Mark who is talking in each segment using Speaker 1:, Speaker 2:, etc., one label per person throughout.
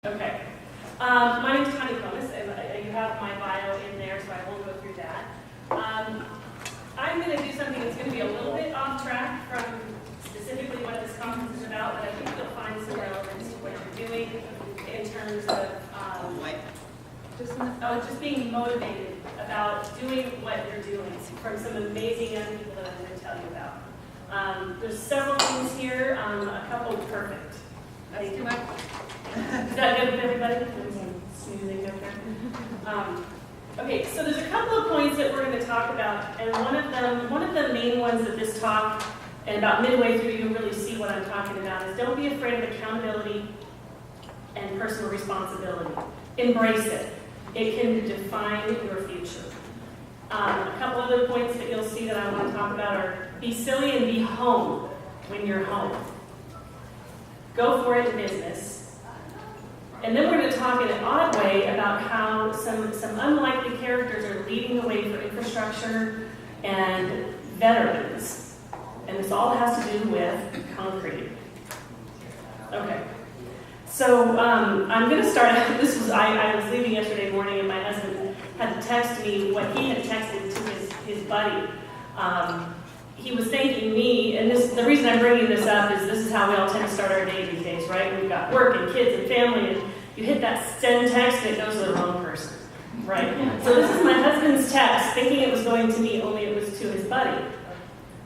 Speaker 1: Okay. My name is Tanya Komas, and you have my bio in there, so I won't go through that. I'm going to do something that's going to be a little bit off track from specifically what this conference is about, but I think you'll find some relevance to what you're doing in terms of just being motivated about doing what you're doing from some amazing young people that I'm going to tell you about. There's several things here, a couple perfect.
Speaker 2: That's too much.
Speaker 1: Is that good with everybody? Snoozing up there. Okay, so there's a couple of points that we're going to talk about, and one of the main ones that this talk, and about midway through you'll really see what I'm talking about, is don't be afraid of accountability and personal responsibility. Embrace it. It can define your future. A couple other points that you'll see that I want to talk about are be silly and be home when you're home. Go for it in business. And then we're going to talk in an odd way about how some unlikely characters are leading the way for infrastructure and veterans. And this all has to do with concrete. Okay. So I'm going to start out. I was leaving yesterday morning, and my husband had to text me what he had texted to his buddy. He was thanking me, and the reason I'm bringing this up is this is how we all tend to start our day these days, right? We've got work and kids and family, and you hit that send text and it goes to the wrong person, right? So this is my husband's text, thinking it was going to me, only it was to his buddy.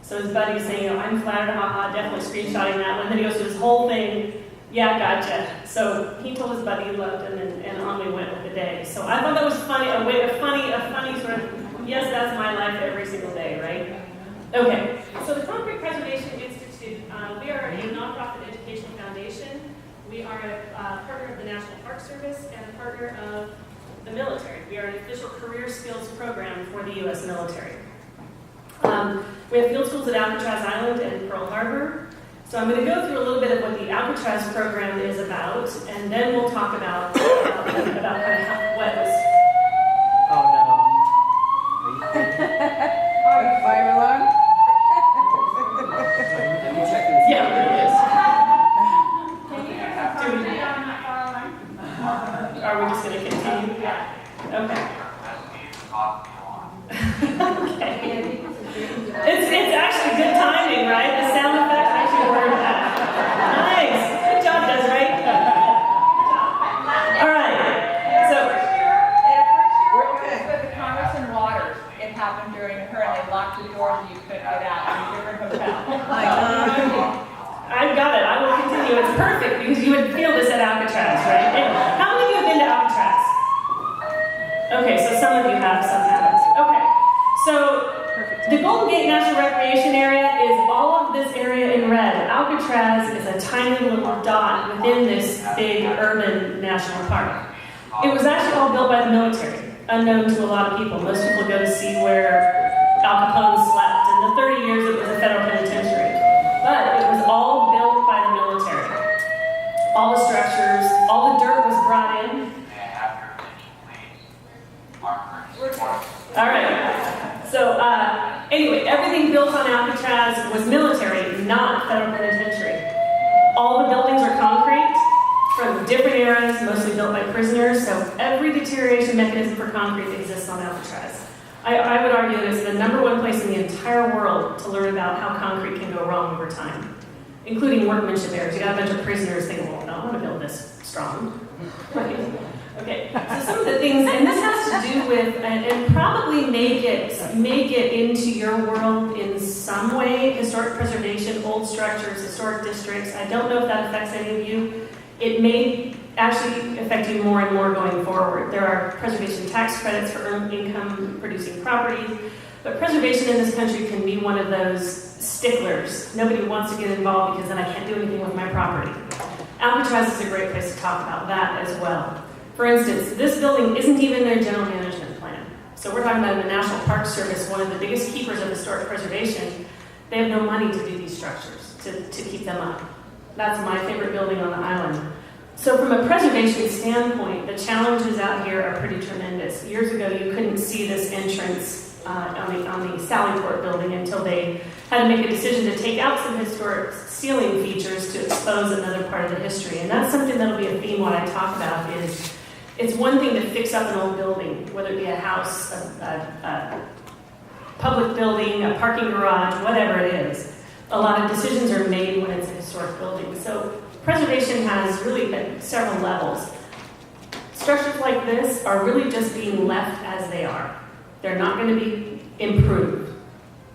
Speaker 1: So his buddy is saying, I'm flattered, haha, definitely screenshotting that one. Then he goes to his whole thing, yeah, gotcha. So he told his buddy he loved him, and on we went with the day. So I thought that was funny, a funny sort of, yes, that's my life every single day, right? Okay, so the Concrete Preservation Institute, we are a nonprofit educational foundation. We are a partner of the National Park Service and a partner of the military. We are an official career skills program for the U.S. military. We have field schools at Alcatraz Island and Pearl Harbor. So I'm going to go through a little bit of what the Alcatraz program is about, and then we'll talk about kind of what was...
Speaker 2: Oh no. Are you fire alarm?
Speaker 1: Yeah, there it is. Are we just going to continue? Yeah. Okay. Okay. It's actually good timing, right? The sound effect actually worked. Nice. Good job, Desiree. All right. So,
Speaker 2: with the Congress and Waters, it happened during her, and they locked the doors and you couldn't get out in a different hotel.
Speaker 1: I've got it. I will continue. It's perfect because you would feel this at Alcatraz, right? And how many of you have been to Alcatraz? Okay, so some of you have, some haven't. Okay, so the Golden Gate National Recreation Area is all of this area in red. Alcatraz is a tiny little dot within this big urban national park. It was actually all built by the military, unknown to a lot of people. Most people go to see where Al Capone slept. In the 30 years it was a federal penitentiary. But it was all built by the military. All the structures, all the dirt was brought in. All right. So anyway, everything built on Alcatraz was military, not federal penitentiary. All the buildings are concrete from different eras, mostly built by prisoners. So every deterioration mechanism for concrete exists on Alcatraz. I would argue that it's the #1 place in the entire world to learn about how concrete can go wrong over time, including workmanship errors. You got a bunch of prisoners thinking, well, no, I want to build this strong. Right? Okay, so some of the things, and this has to do with, and probably make it into your world in some way, historic preservation, old structures, historic districts. I don't know if that affects any of you. It may actually affect you more and more going forward. There are preservation tax credits for earned income producing properties, but preservation in this country can be one of those sticklers. Nobody wants to get involved because then I can't do anything with my property. Alcatraz is a great place to talk about that as well. For instance, this building isn't even their general management plan. So we're talking about the National Park Service, one of the biggest keepers of historic preservation. They have no money to do these structures, to keep them up. That's my favorite building on the island. So from a preservation standpoint, the challenges out here are pretty tremendous. Years ago, you couldn't see this entrance on the Sallyport building until they had to make a decision to take out some historic ceiling features to expose another part of the history. And that's something that'll be a theme when I talk about is, it's one thing to fix up an old building, whether it be a house, a public building, a parking garage, whatever it is. A lot of decisions are made when it's a historic building. So preservation has really several levels. Structures like this are really just being left as they are. They're not going to be improved.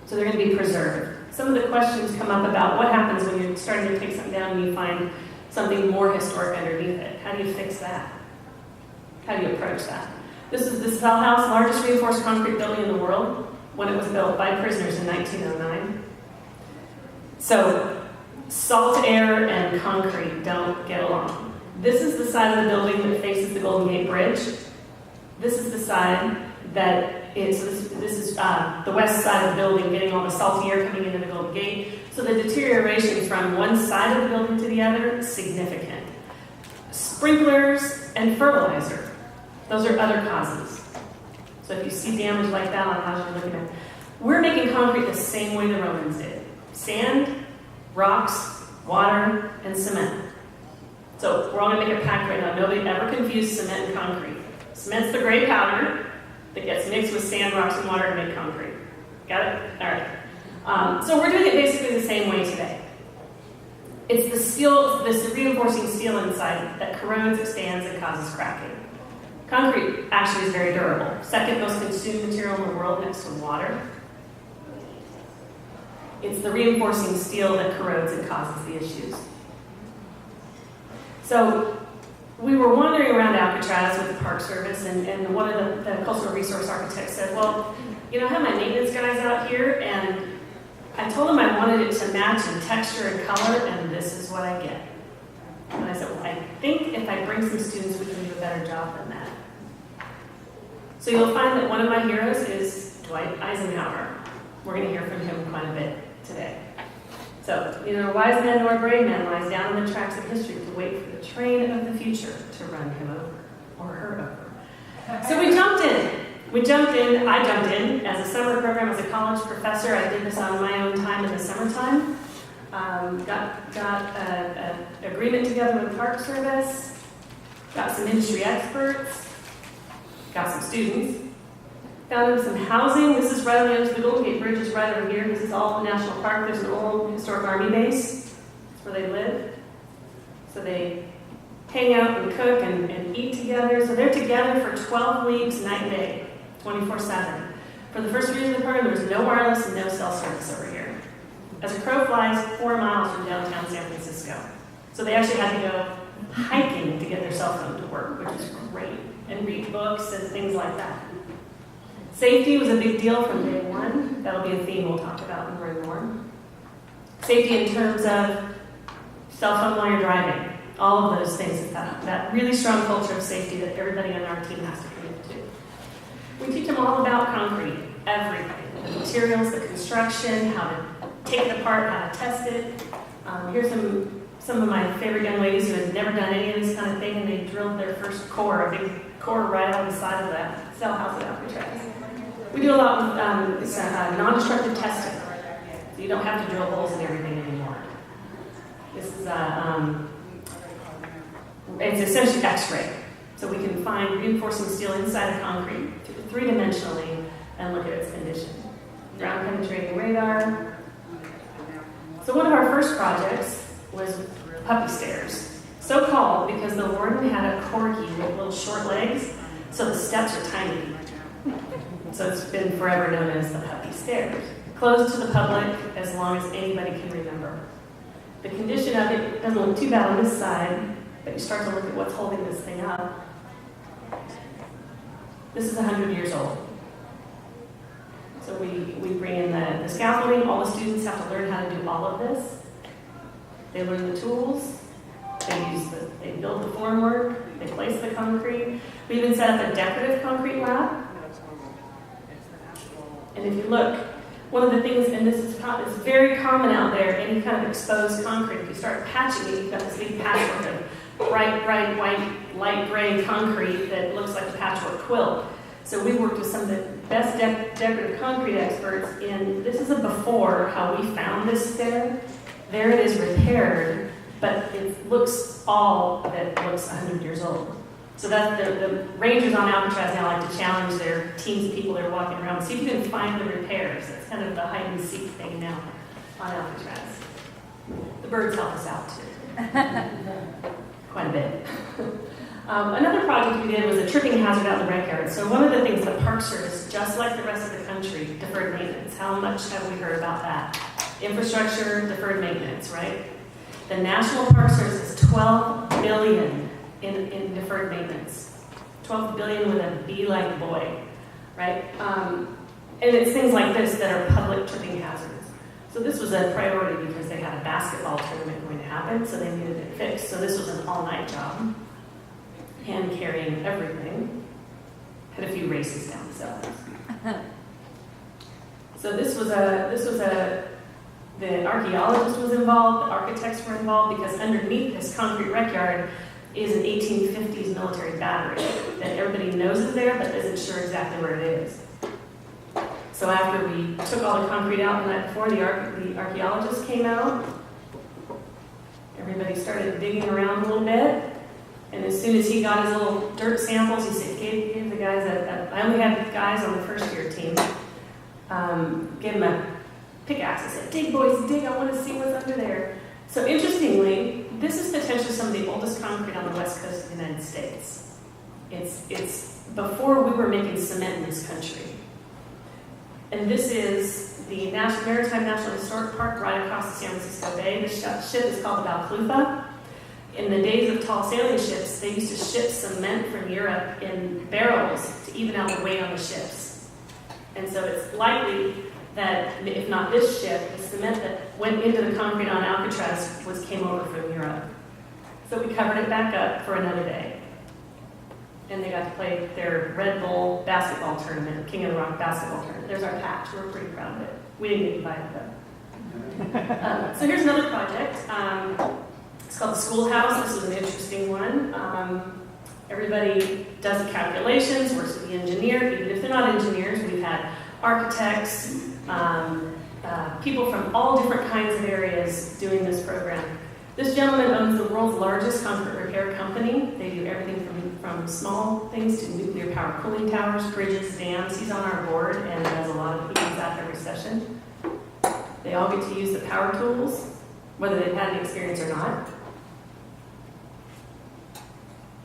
Speaker 1: So they're going to be preserved. Some of the questions come up about what happens when you're starting to take something down and you find something more historic underneath it. How do you fix that? How do you approach that? This is the Cell House, largest reinforced concrete building in the world, when it was built by prisoners in 1909. So salt air and concrete don't get along. This is the side of the building that faces the Golden Gate Bridge. This is the side that is, this is the west side of the building, getting all the salty air coming into the Golden Gate. So the deterioration from one side of the building to the other is significant. Sprinklers and fertilizer, those are other causes. So if you see damage like that on the house you're looking at, we're making concrete the same way the Romans did. Sand, rocks, water, and cement. So we're all going to make a pact right now. Nobody ever confuse cement and concrete. Cement's the gray powder that gets mixed with sand, rocks, and water to make concrete. Got it? All right. So we're doing it basically the same way today. It's the steel, this reinforcing steel inside that corrodes, expands, and causes cracking. Concrete actually is very durable. Second most consumed material in the world next to water. It's the reinforcing steel that corrodes and causes the issues. So we were wandering around Alcatraz with the Park Service, and one of the cultural resource architects said, well, you know, I have my maintenance guys out here, and I told them I wanted it to match in texture and color, and this is what I get. And I said, well, I think if I bring some students, we can do a better job than that. So you'll find that one of my heroes is Dwight Eisenhower. We're going to hear from him quite a bit today. So, you know, a wise man nor a brave man lies down on the tracks of history to wait for the train of the future to run him over, or her over. So we jumped in. I jumped in as a summer program as a college professor. I did this on my own time in the summertime. Got an agreement together with the Park Service, got some industry experts, got some students, found some housing. This is right on the edge of the Golden Gate Bridge, is right over here. This is all the national park. There's an old historic army base. That's where they live. So they hang out and cook and eat together. So they're together for 12 weeks, night and day, 24/7. For the first 3 years of the program, there was no wireless and no cell service over here. As a crow flies, 4 miles from downtown San Francisco. So they actually had to go hiking to get their cell phone to work, which is great, and read books and things like that. Safety was a big deal from day one. That'll be a theme we'll talk about when we're in NAWRB. Safety in terms of cell phone while you're driving. All of those things. That really strong culture of safety that everybody on our team has to commit to. We teach them all about concrete, everything. The materials, the construction, how to take it apart, how to test it. Here's some of my favorite young ladies who had never done any of this kind of thing, and they drilled their first core, a big core right out the side of that cell house at Alcatraz. We do a lot with non-destructive testing. So you don't have to drill holes in everything anymore. This is it's essentially X-ray. So we can find reinforcing steel inside of concrete three-dimensionally and look at its condition. Ground penetrating radar. So one of our first projects was puppy stairs. So called because the warden had a corgi with little short legs, so the steps are tiny. So it's been forever known as the puppy stairs. Closed to the public as long as anybody can remember. The condition of it doesn't look too bad on this side, but you start to look at what's holding this thing up. This is 100 years old. So we bring in the scaffolding. All the students have to learn how to do all of this. They learn the tools. They build the formwork. They place the concrete. We even set up a decorative concrete lab. And if you look, one of the things, and this is very common out there, any kind of exposed concrete, if you start patching it, you've got this big patchwork of bright white, light gray concrete that looks like a patchwork quilt. So we worked with some of the best decorative concrete experts in, this is a before, how we found this stair. There it is repaired, but it looks all of it looks 100 years old. So that the rangers on Alcatraz now like to challenge their teams of people that are walking around, see if you can find the repairs. That's kind of the hide and seek thing now on Alcatraz. The birds help us out too. Quite a bit. Another project we did was a tripping hazard out in the wreck yard. So one of the things the Park Service, just like the rest of the country, deferred maintenance. How much have we heard about that? Infrastructure, deferred maintenance, right? The National Park Service is $12 billion in deferred maintenance. 12 billion with a B like boy, right? And it's things like this that are public tripping hazards. So this was a priority because they had a basketball tournament going to happen, so they needed it fixed. So this was an all-night job, hand carrying everything. Had a few races down the cells. So the archaeologist was involved, the architects were involved, because underneath this concrete wreck yard is an 1850s military battery that everybody knows is there, but isn't sure exactly where it is. So after we took all the concrete out the night before, the archaeologist came out. Everybody started digging around a little bit. And as soon as he got his little dirt samples, he said, gave the guys I only had guys on the first year team, gave them a pickaxe. I said, dig boys, dig, I want to see what's under there. So interestingly, this is potentially some of the oldest concrete on the west coast of the United States. It's before we were making cement in this country. And this is the Maritime National Historic Park right across the San Francisco Bay. This ship is called the Alcatraz. In the days of tall sailing ships, they used to ship cement from Europe in barrels to even out the weight on the ships. And so it's likely that, if not this ship, the cement that went into the concrete on Alcatraz came over from Europe. So we covered it back up for another day. And they got to play their Red Bull basketball tournament, King of the Rock basketball tournament. There's our patch. We're pretty proud of it. We didn't get invited though. So here's another project. It's called the Schoolhouse. This was an interesting one. Everybody does the calculations, works with the engineer. Even if they're not engineers, we've had architects, people from all different kinds of areas doing this program. This gentleman owns the world's largest concrete repair company. They do everything from small things to nuclear power cooling towers, bridges, dams. He's on our board and does a lot of, he comes out every session. They all get to use the power tools, whether they've had any experience or not.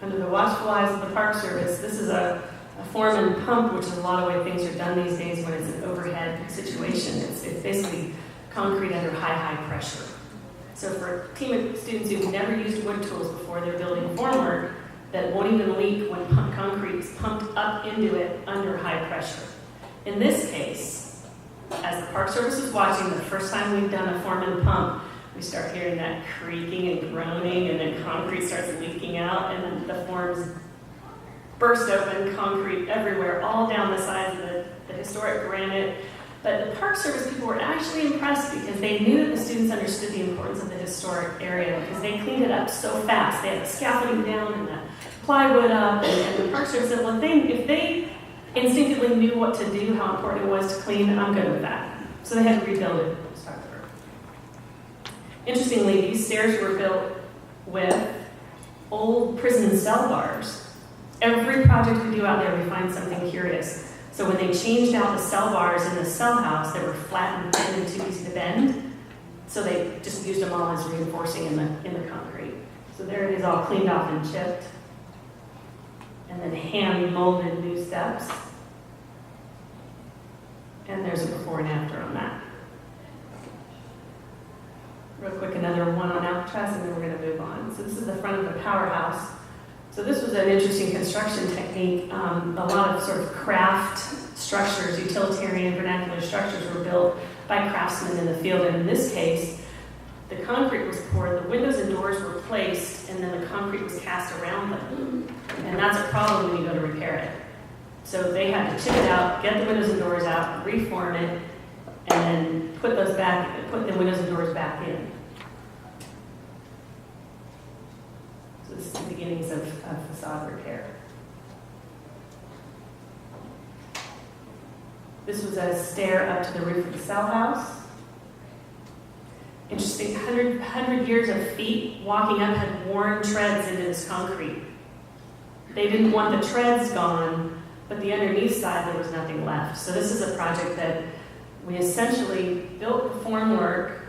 Speaker 1: Under the watchful eyes of the Park Service, this is a form and pump, which is a lot of way things are done these days when it's an overhead situation. It's basically concrete under high pressure. So for a team of students who've never used wood tools before, they're building formwork that won't even leak when concrete is pumped up into it under high pressure. In this case, as the Park Service is watching, the first time we've done a form and pump, we start hearing that creaking and groaning, and then concrete starts leaking out, and then the forms burst open, concrete everywhere, all down the sides of the historic granite. But the Park Service people were actually impressed because they knew that the students understood the importance of the historic area because they cleaned it up so fast. They had the scaffolding down and the plywood up, and the Park Service said, well, if they instinctively knew what to do, how important it was to clean, I'm good with that. So they had to rebuild it and start over. Interestingly, these stairs were built with old prison cell bars. Every project we do out there, we find something curious. So when they changed out the cell bars in the cell house, they were flat and thin and too easy to bend. So they just used them all as reinforcing in the concrete. So there it is, all cleaned off and chipped. And then hand molded new steps. And there's a before and after on that. Real quick, another one on Alcatraz, and then we're going to move on. So this is the front of the powerhouse. So this was an interesting construction technique. A lot of sort of craft structures, utilitarian vernacular structures were built by craftsmen in the field. And in this case, the concrete was poured, the windows and doors were placed, and then the concrete was cast around them. And that's a problem when you go to repair it. So they had to chip it out, get the windows and doors out, reform it, and then put the windows and doors back in. So this is the beginnings of facade repair. This was a stair up to the roof of the cell house. Interesting, 100 years of feet walking up had worn treads into this concrete. They didn't want the treads gone, but the underneath side, there was nothing left. So this is a project that we essentially built the formwork.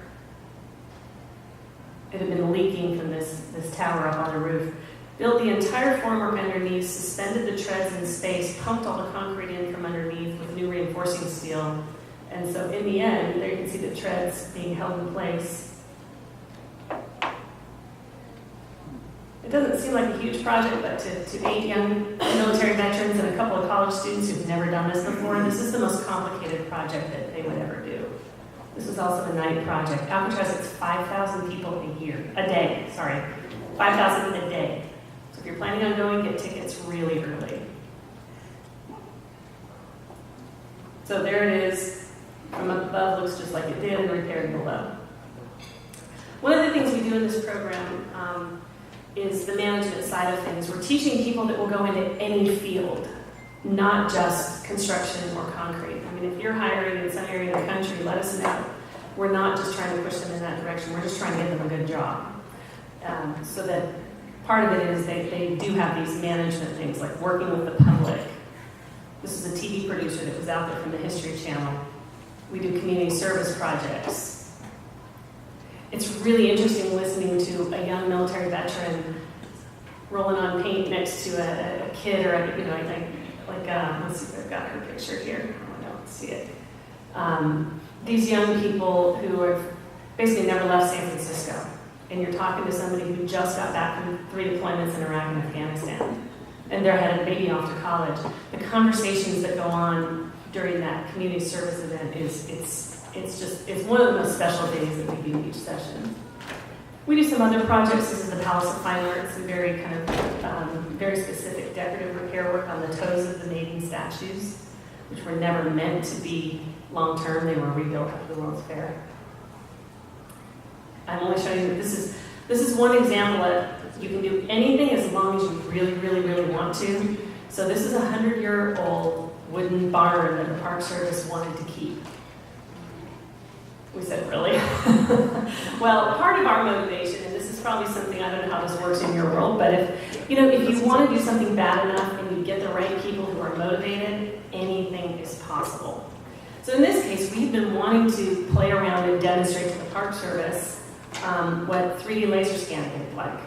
Speaker 1: It had been leaking from this tower up on the roof. Built the entire formwork underneath, suspended the treads in space, pumped all the concrete in from underneath with new reinforcing steel. And so in the end, there you can see the treads being held in place. It doesn't seem like a huge project, but to 8 young military veterans and a couple of college students who've never done this before, this is the most complicated project that they would ever do. This was also a night project. Alcatraz gets 5,000 people a day, 5,000 a day. So if you're planning on going, get tickets really early. So there it is. From above, looks just like it did, and repaired below. One of the things we do in this program is the management side of things. We're teaching people that will go into any field, not just construction or concrete. I mean, if you're hiring in some area of the country, let us know. We're not just trying to push them in that direction. We're just trying to get them a good job. So that part of it is they do have these management things, like working with the public. This is a TV producer that was out there from the History Channel. We do community service projects. It's really interesting listening to a young military veteran rolling on paint next to a kid or let's see if I've got her picture here. I don't see it. These young people who have basically never left San Francisco, and you're talking to somebody who just got back from 3 deployments in Iraq and Afghanistan, and they're headed maybe off to college. The conversations that go on during that community service event it's one of the most special days that we do each session. We do some other projects. This is the Palace of Fine Arts, some very very specific decorative repair work on the toes of the maiden statues, which were never meant to be long-term. They were rebuilt after the World's Fair. I'm only showing you that this is one example of you can do anything as long as you really, really, really want to. So this is a 100-year-old wooden barn that the Park Service wanted to keep. We said, really? Well, part of our motivation, and this is probably something, I don't know how this works in your world, but if you want to do something bad enough and you get the right people who are motivated, anything is possible. So in this case, we've been wanting to play around and demonstrate to the Park Service what 3D laser scanning looked like.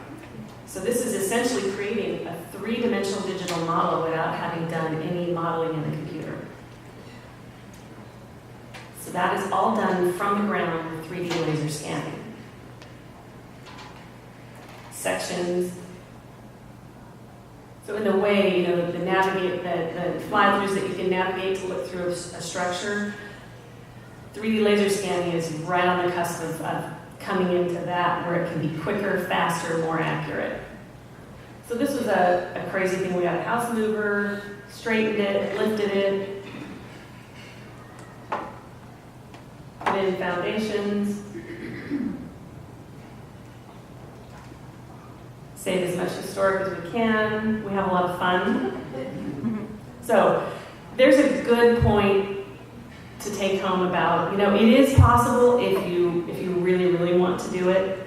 Speaker 1: So this is essentially creating a 3-dimensional digital model without having done any modeling in the computer. So that is all done from the ground with 3D laser scanning. Sections. So in the way, the fly-throughs that you can navigate to look through a structure, 3D laser scanning is right on the cusp of coming into that, where it can be quicker, faster, more accurate. So this was a crazy thing. We got a house mover, straightened it, lifted it, put in foundations, save as much historic as we can. We have a lot of fun. So there's a good point to take home about, it is possible if you really, really want to do it.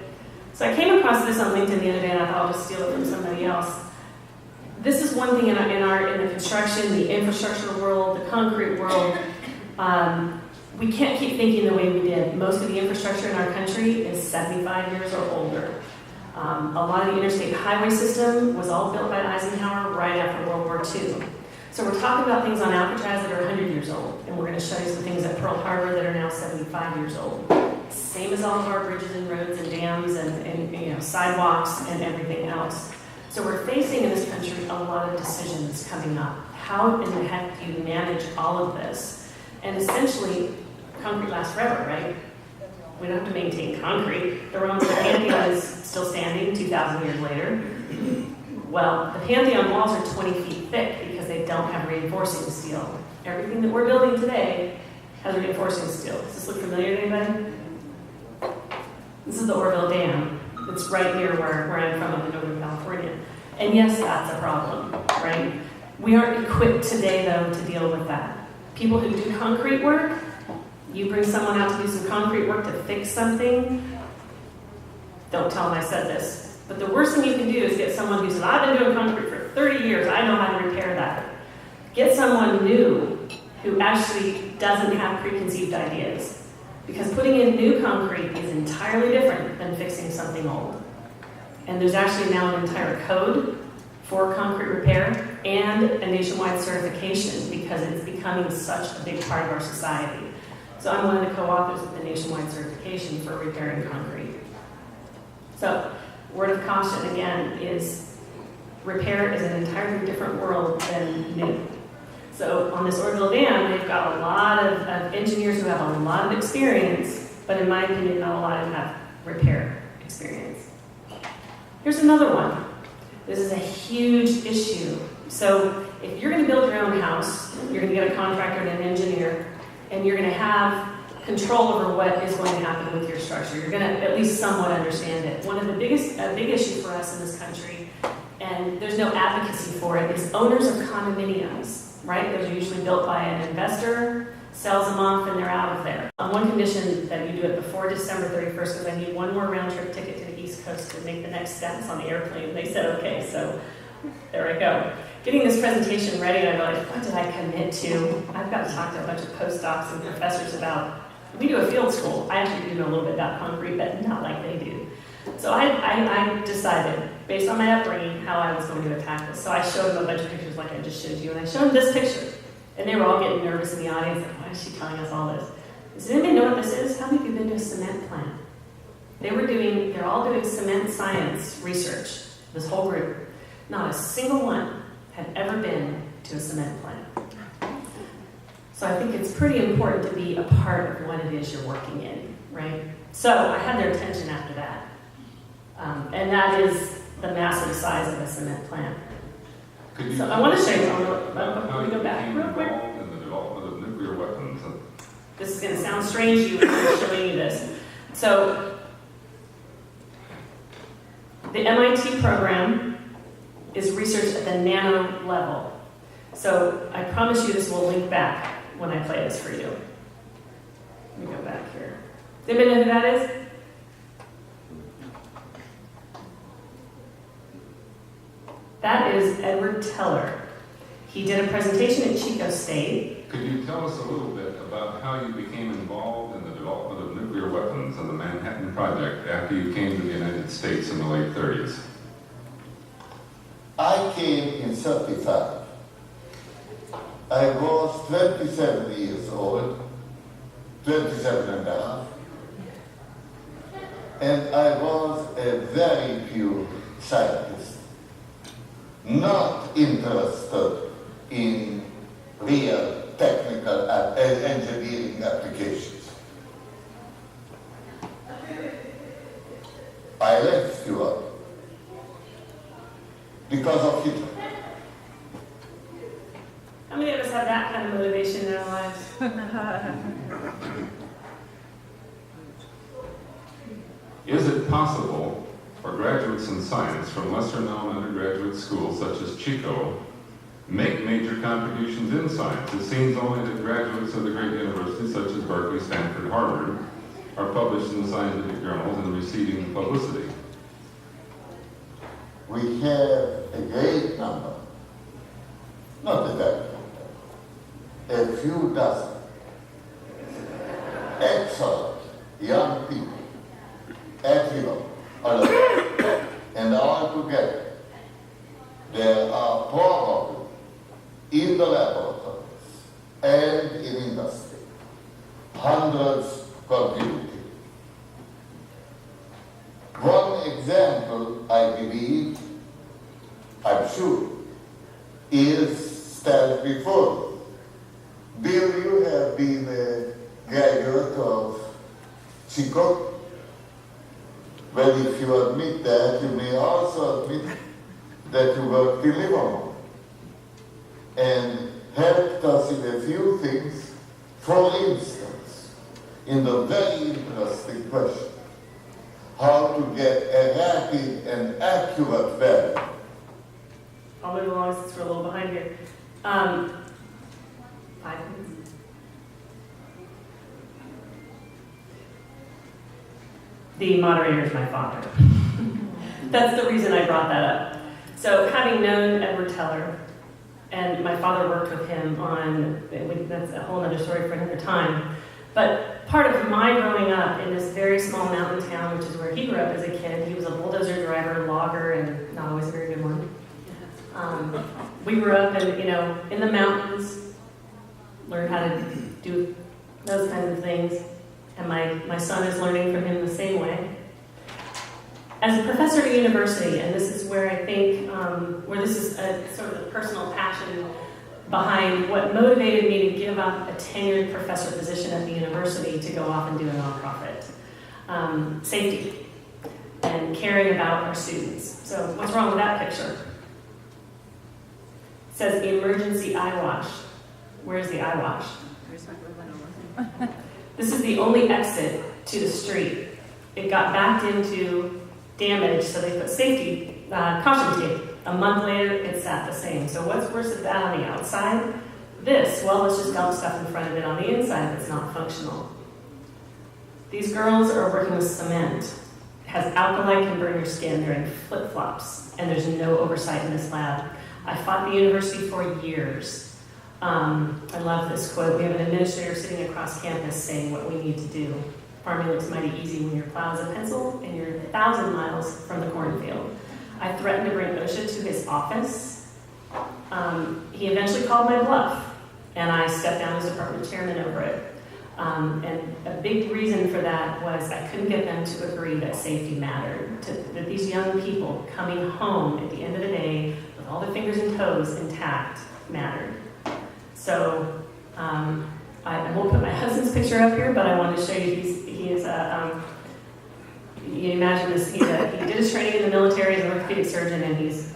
Speaker 1: So I came across this on LinkedIn the other day, and I thought I'll just steal it from somebody else. This is one thing in the construction, the infrastructure world, the concrete world. We can't keep thinking the way we did. Most of the infrastructure in our country is 75 years or older. A lot of the interstate highway system was all built by Eisenhower right after World War II. So we're talking about things on Alcatraz that are 100 years old, and we're going to show you some things at Pearl Harbor that are now 75 years old. Same as all of our bridges and roads and dams and sidewalks and everything else. So we're facing in this country a lot of decisions coming up. How in the heck do you manage all of this? And essentially, concrete lasts forever, right? We don't have to maintain concrete. The Roman Pantheon is still standing 2,000 years later. Well, the Pantheon walls are 20 feet thick because they don't have reinforcing steel. Everything that we're building today has reinforcing steel. Does this look familiar to anybody? This is the Oroville Dam. It's right near where I'm from in Northern California. And yes, that's a problem, right? We aren't equipped today, though, to deal with that. People who do concrete work, you bring someone out to do some concrete work to fix something, don't tell them I said this, but the worst thing you can do is get someone who says, I've been doing concrete for 30 years, I know how to repair that. Get someone new who actually doesn't have preconceived ideas. Because putting in new concrete is entirely different than fixing something old. And there's actually now an entire code for concrete repair and a nationwide certification because it's becoming such a big part of our society. So I'm one of the co-authors of the nationwide certification for repairing concrete. So, word of caution again is repair is an entirely different world than new. So on this orbital dam, they've got a lot of engineers who have a lot of experience, but in my opinion, not a lot of have repair experience. Here's another one. This is a huge issue. So if you're going to build your own house, you're going to get a contractor and an engineer, and you're going to have control over what is going to happen with your structure. You're going to at least somewhat understand it. One of the big issue for us in this country, and there's no advocacy for it, is owners of condominiums. Right? Those are usually built by an investor, sells them off, and they're out of there. On one condition that you do it before December 31st, because I need one more round-trip ticket to the East Coast to make the next steps on the airplane. They said, okay, so there I go. Getting this presentation ready, I realized, what did I commit to? I've got to talk to a bunch of postdocs and professors about, we do a field school. I actually do know a little bit about concrete, but not like they do. So I decided, based on my upbringing, how I was going to attack this. So I showed them a bunch of pictures like I just showed you, and I showed them this picture. And they were all getting nervous in the audience, like, why is she telling us all this? Does anybody know what this is? How many of you have been to a cement plant? They're all doing cement science research, this whole group. Not a single one had ever been to a cement plant. So I think it's pretty important to be a part of what it is you're working in, right? So I had their attention after that. And that is the massive size of a cement plant. So I want to show you, let me go back real quick.
Speaker 3: In the development of nuclear weapons.
Speaker 1: This is going to sound strange to you when I'm showing you this. So the MIT program is research at the nano level. So I promise you this will link back when I play this for you. Let me go back here. Does anybody know who that is? That is Edward Teller. He did a presentation at Chico State.
Speaker 3: Could you tell us a little bit about how you became involved in the development of nuclear weapons and the Manhattan Project after you came to the United States in the late 30s?
Speaker 4: I came in 35. I was 27 years old, 27 and a half, and I was a very pure scientist, not interested in real technical engineering applications. I left Europe because of Hitler.
Speaker 1: How many of us have that kind of motivation in our lives?
Speaker 3: Is it possible for graduates in science from lesser-known undergraduate schools such as Chico make major contributions in science? It seems only that graduates of the great universities such as Berkeley, Stanford, Harvard are published in scientific journals and receiving publicity.
Speaker 4: We have a great number, not a very number, a few dozen excellent young people at Europe alone. And all together, there are probably in the laboratories and in industry hundreds contributing. One example, I believe, I'm sure, is stands before you. Bill, you have been a graduate of Chico. Well, if you admit that, you may also admit that you worked in Livermore and helped us in a few things. For instance, in the very interesting question, how to get a rapid and accurate value.
Speaker 1: I'll move along since we're a little behind here. 5 minutes. The moderator is my father. That's the reason I brought that up. So having known Edward Teller, and my father worked with him on, that's a whole other story for another time, but part of my growing up in this very small mountain town, which is where he grew up as a kid, he was a bulldozer driver, logger, and not always a very good one. We grew up in the mountains, learned how to do those kinds of things, and my son is learning from him the same way. As a professor at a university, and this is where I think, where this is a sort of a personal passion behind what motivated me to give up a tenured professor position at the university to go off and do a nonprofit. Safety and caring about our students. So what's wrong with that picture? It says emergency eye wash. Where's the eye wash? This is the only exit to the street. It got backed into damage, so they put safety caution tape. A month later, it sat the same. So what's worse than that on the outside? This, well, let's just dump stuff in front of it on the inside that's not functional. These girls are working with cement. It has alkali, can burn your skin. They're in flip-flops, and there's no oversight in this lab. I fought the university for years. I love this quote. We have an administrator sitting across campus saying what we need to do. Farming looks mighty easy when your plow is a pencil and you're 1,000 miles from the cornfield. I threatened to bring OSHA to his office. He eventually called my bluff, and I stepped down as department chairman over it. And a big reason for that was I couldn't get them to agree that safety mattered, that these young people coming home at the end of the day with all their fingers and toes intact mattered. So I won't put my husband's picture up here, but I wanted to show you he is a, you imagine this, he did his training in the military as an orthopedic surgeon, and he's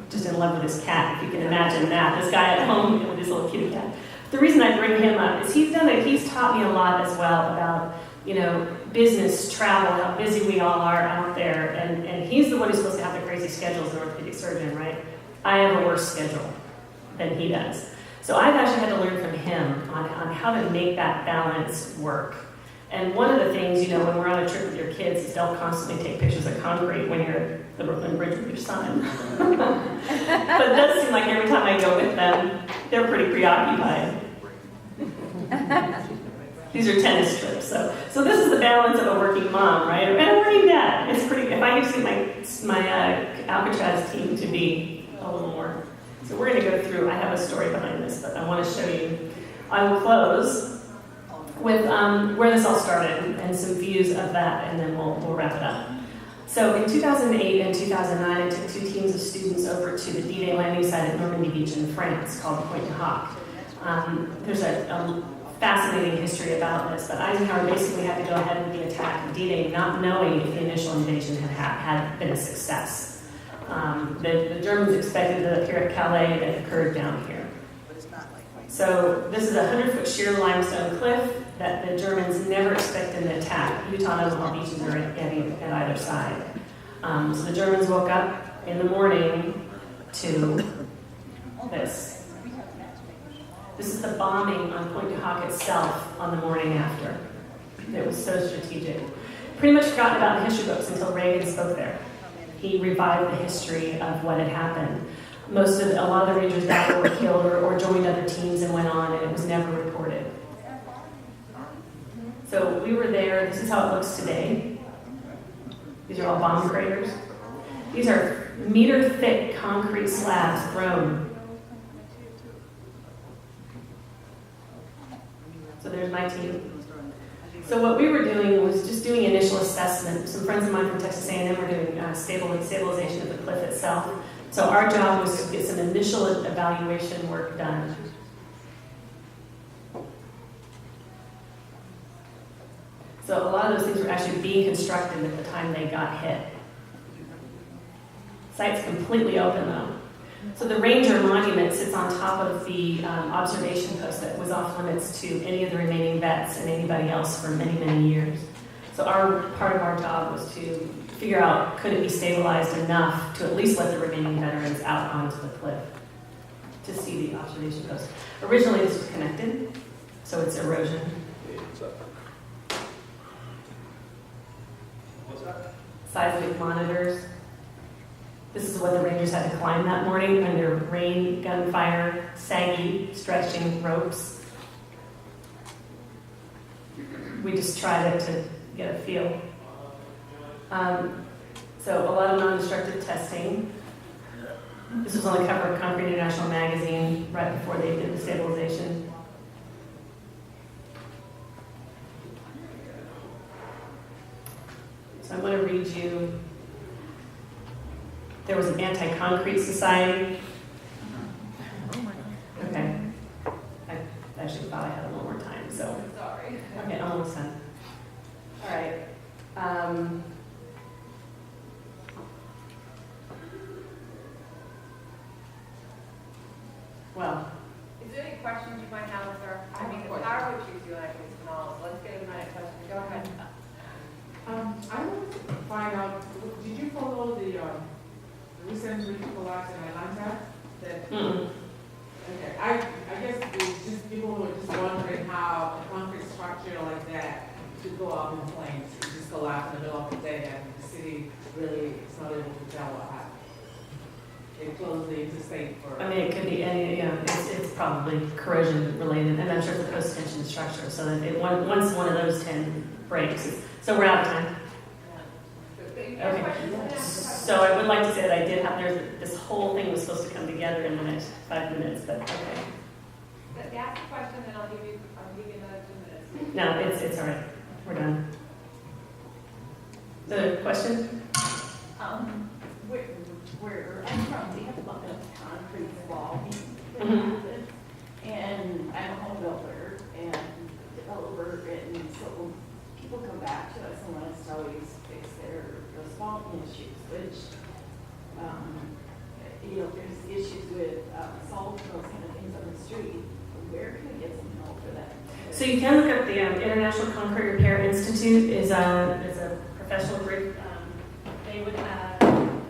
Speaker 1: just in love with his cat, if you can imagine that. This guy at home with his little kitty cat. The reason I bring him up is he's taught me a lot as well about, business, travel, how busy we all are out there, and he's the one who's supposed to have the crazy schedules as an orthopedic surgeon, right? I have a worse schedule than he does. So I've actually had to learn from him on how to make that balance work. And one of the things, when we're on a trip with your kids, is they'll constantly take pictures of concrete when you're at the Brooklyn Bridge with your son. But it does seem like every time I go with them, they're pretty preoccupied. These are tennis trips. So this is the balance of a working mom, right? And a working dad. It's pretty, if I could see my Alcatraz team to be a little more. So we're going to go through, I have a story behind this, but I want to show you. I will close with where this all started and some views of that, and then we'll wrap it up. So in 2008 and 2009, I took 2 teams of students over to the D-Day landing site at Normandy Beach in France called Pointe du Hoc. There's a fascinating history about this, but Eisenhower basically had to go ahead with the attack of D-Day, not knowing if the initial invasion had been a success. The Germans expected it up here at Calais, and it occurred down here. So this is a 100-foot sheer limestone cliff that the Germans never expected to attack. Utah and Omaha beaches are at either side. So the Germans woke up in the morning to this. This is the bombing on Pointe du Hoc itself on the morning after. It was so strategic. Pretty much forgotten about in history books until Reagan spoke there. He revived the history of what had happened. A lot of the Rangers died or were killed or joined other teams and went on, and it was never reported. So we were there. This is how it looks today. These are all bomb craters. These are meter-thick concrete slabs thrown. So there's my team. So what we were doing was just doing initial assessment. Some friends of mine from Texas A&M were doing stabilization of the cliff itself. So our job was to get some initial evaluation work done. So a lot of those things were actually being constructed at the time they got hit. Site's completely open though. So the Ranger Monument sits on top of the observation post that was off limits to any of the remaining vets and anybody else for many, many years. So part of our job was to figure out, could it be stabilized enough to at least let the remaining veterans out onto the cliff to see the observation post. Originally this was connected, so it's erosion. seismic monitors. This is what the Rangers had to climb that morning under rain, gunfire, saggy, stretching ropes. We just tried it to get a feel. So a lot of non-destructive testing. This was on the cover of Concrete International magazine right before they did the stabilization. So I'm going to read you. There was an anti-concrete society. Okay. I actually thought I had a little more time, so.
Speaker 2: Sorry.
Speaker 1: Okay, almost done. All right. Well,
Speaker 2: Is there any questions you might have, sir? I mean, the power issues you like is phenomenal. Let's get a minute question. Go ahead.
Speaker 5: I want to find out, did you follow the recent roof collapse in Atlanta? That, okay, I guess it's just people were just wondering how a concrete structure like that could go up in flames, it just collapse in the middle of the day, and the city really is not able to tell what happened. It closed the interstate for.
Speaker 1: I mean, it could be any, it's probably corrosion related, and I'm sure it's a post-tension structure, so that once one of those 10 breaks, so we're out of time. Okay. So I would like to say that I did have, this whole thing was supposed to come together in the next 5 minutes, but okay.
Speaker 2: Ask a question, then I'll give you another 2 minutes.
Speaker 1: No, it's all right. We're done. The question?
Speaker 6: Where I'm from, we have a lot of concrete wall that
Speaker 1: Mhm.
Speaker 6: happen, and I'm a home builder and developer, and so people come back to us and want us to always fix their asphalt issues, which, there's issues with salt and those kind of things on the street. Where can we get some help for that?
Speaker 1: So you can look up the International Concrete Repair Institute is a professional group. They would have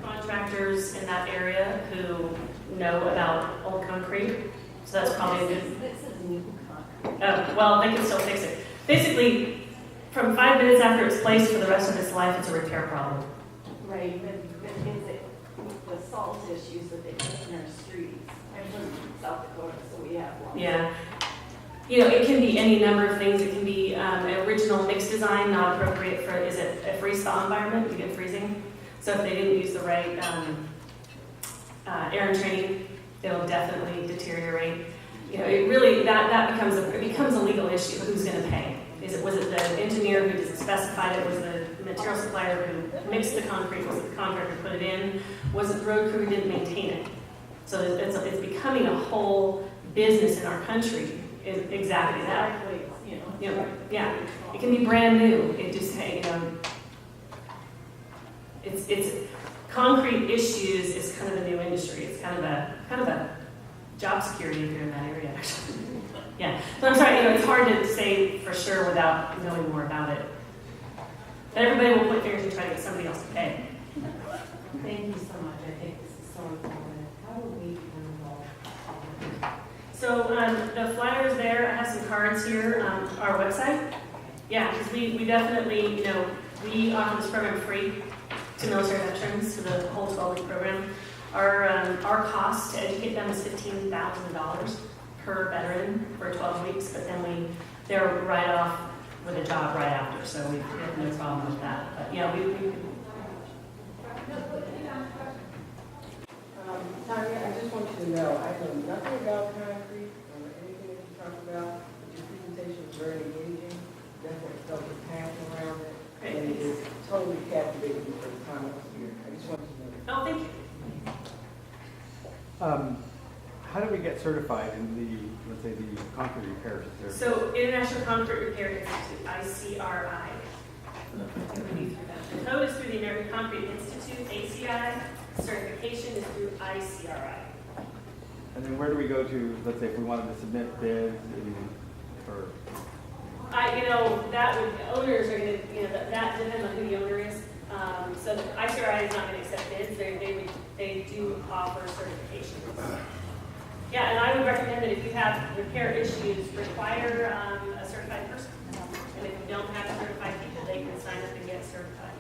Speaker 1: contractors in that area who know about old concrete. So that's probably a good.
Speaker 6: This is new concrete.
Speaker 1: Well, they can still fix it. Basically, from 5 minutes after it's placed for the rest of its life, it's a repair problem.
Speaker 6: Right, but is it the salt issues that they put in our streets? I'm from South Dakota, so we have one.
Speaker 1: Yeah. It can be any number of things. It can be an original mix design, not appropriate for, is it a freeze-thaw environment? You get freezing. So if they didn't use the right air and training, it'll definitely deteriorate. It really, that becomes a legal issue. Who's going to pay? Was it the engineer who just specified it? Was the material supplier who mixed the concrete? Was it the contractor who put it in? Was it the road crew who didn't maintain it? So it's becoming a whole business in our country. Exactly that. Yeah, it can be brand new. It just, it's concrete issues is kind of a new industry. It's kind of a job security if you're in that area, actually. Yeah. So I'm sorry, it's hard to say for sure without knowing more about it. But everybody will point fingers and try to get somebody else to pay.
Speaker 7: Thank you so much. I think this is so informative. How do we become involved?
Speaker 1: So the flyers there, I have some cards here on our website. Yeah, because we definitely, we offer this program free to military veterans, to the whole 12-week program. Our cost to educate them is $15,000 per veteran for 12 weeks, but then they're right off with a job right after, so we have no problem with that. But yeah, we
Speaker 7: Tanya, I just want you to know, I know nothing about concrete or anything that you talk about, but your presentation was very engaging. Definitely felt the passion around it, and it is totally captivating me for the time I was here. I just wanted to know that.
Speaker 1: Oh, thank you.
Speaker 8: How do we get certified in the, let's say, the concrete repairs?
Speaker 1: So International Concrete Repair Institute, ICRI. The code is through the American Concrete Institute, ACI. Certification is through ICRI.
Speaker 8: And then where do we go to, let's say, if we wanted to submit bids or?
Speaker 1: That would, owners are going to, that depends on who the owner is. So the ICRI is not going to accept bids. They do offer certifications. Yeah, and I would recommend that if you have repair issues, require a certified person. And if you don't have certified people, they can sign up and get certified.